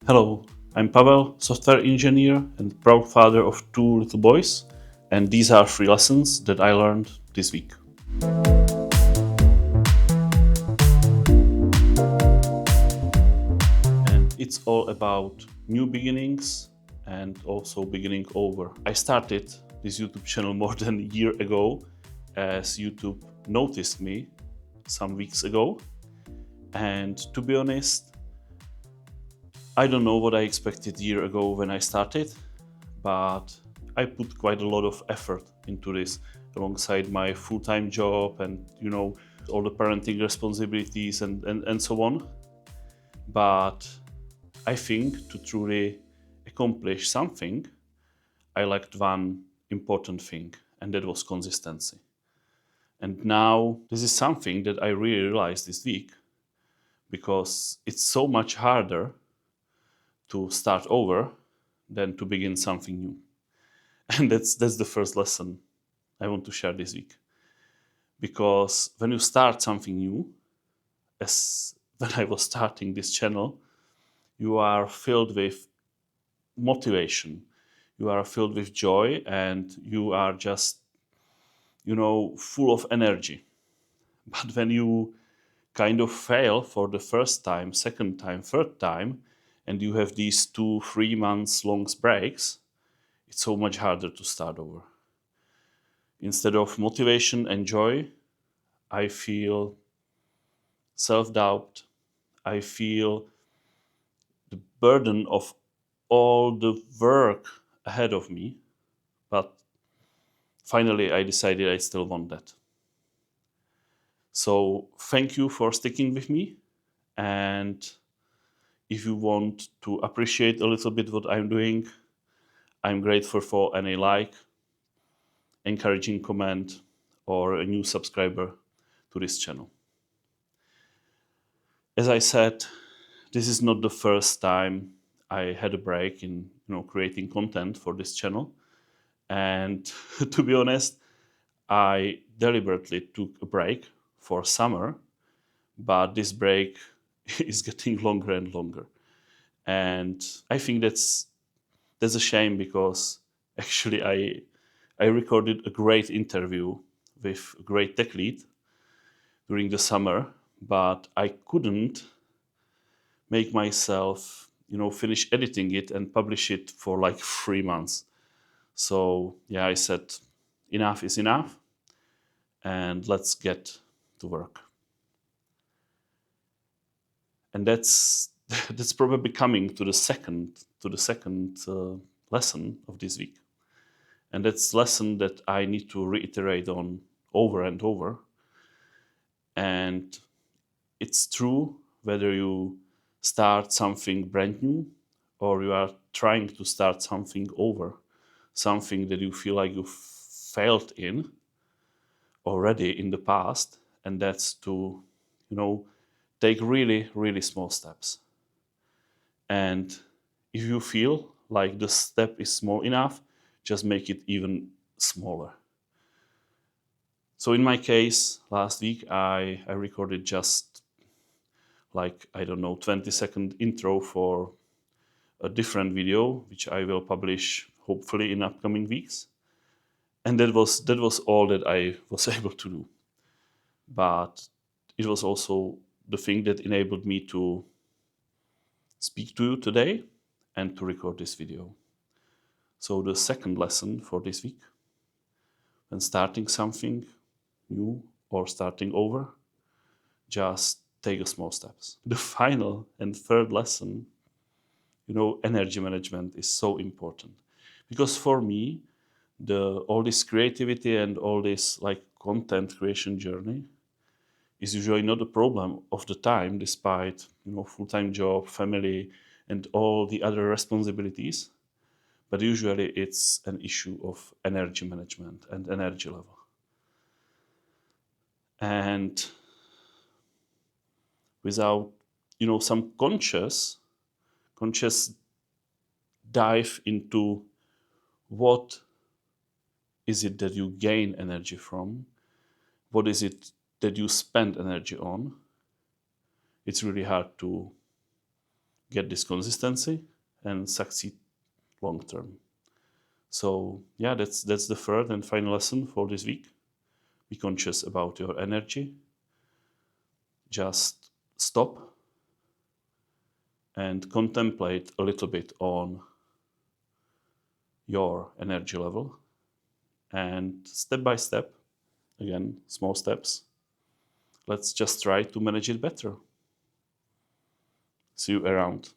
Hello, I'm Pavel, software engineer and proud father of two little boys, and these are 3 lessons that I learned this week. And it's all about new beginnings and also beginning over. I started this YouTube channel more than a year ago as YouTube noticed me some weeks ago. And to be honest, I don't know what I expected a year ago when I started, but I put quite a lot of effort into this alongside my full-time job and all the parenting responsibilities and so on. But I think to truly accomplish something, I lacked one important thing, and that was consistency. And now this is something that I really realized this week because it's so much harder to start over than to begin something new. And that's the first lesson I want to share this week. Because when you start something new, as when I was starting this channel, you are filled with motivation, you are filled with joy, and you are just, full of energy. But when you kind of fail for the first time, second time, third time, and you have these 2-3 months long breaks, it's so much harder to start over. Instead of motivation and joy, I feel self doubt. I feel the burden of all the work ahead of me. But finally, I decided I still want that. So thank you for sticking with me. And if you want to appreciate a little bit what I'm doing, I'm grateful for any like, encouraging comment, or a new subscriber to this channel. As I said, this is not the first time I had a break in creating content for this channel. And to be honest, I deliberately took a break for summer, but this break is getting longer and longer. And I think that's a shame because actually I recorded a great interview with a great tech lead during the summer, but I couldn't make myself finish editing it and publish it for like 3 months. So yeah, I said enough is enough, and let's get to work. And that's probably coming to the second lesson of this week, and that's lesson that I need to reiterate on over and over. And it's true whether you start something brand new or you are trying to start something over, something that you feel like you failed in already in the past, and that's to take really really small steps. And if you feel like the step is small enough, just make it even smaller. So in my case, last week I recorded just like, I don't know, 20-second intro for a different video, which I will publish hopefully in upcoming weeks. And that was all that I was able to do. But it was also the thing that enabled me to speak to you today and to record this video. So the second lesson for this week: when starting something new or starting over, just take a small steps. The final and third lesson, energy management is so important, because for me, all this creativity and all this like content creation journey is usually not a problem of the time, despite full-time job, family, and all the other responsibilities. But usually it's an issue of energy management and energy level. And without some conscious dive into what is it that you gain energy from, what is it that you spend energy on, it's really hard to get this consistency and succeed long term. So yeah, that's the third and final lesson for this week. Be conscious about your energy. Just stop and contemplate a little bit on your energy level, and step by step, again, small steps, let's just try to manage it better. See you around.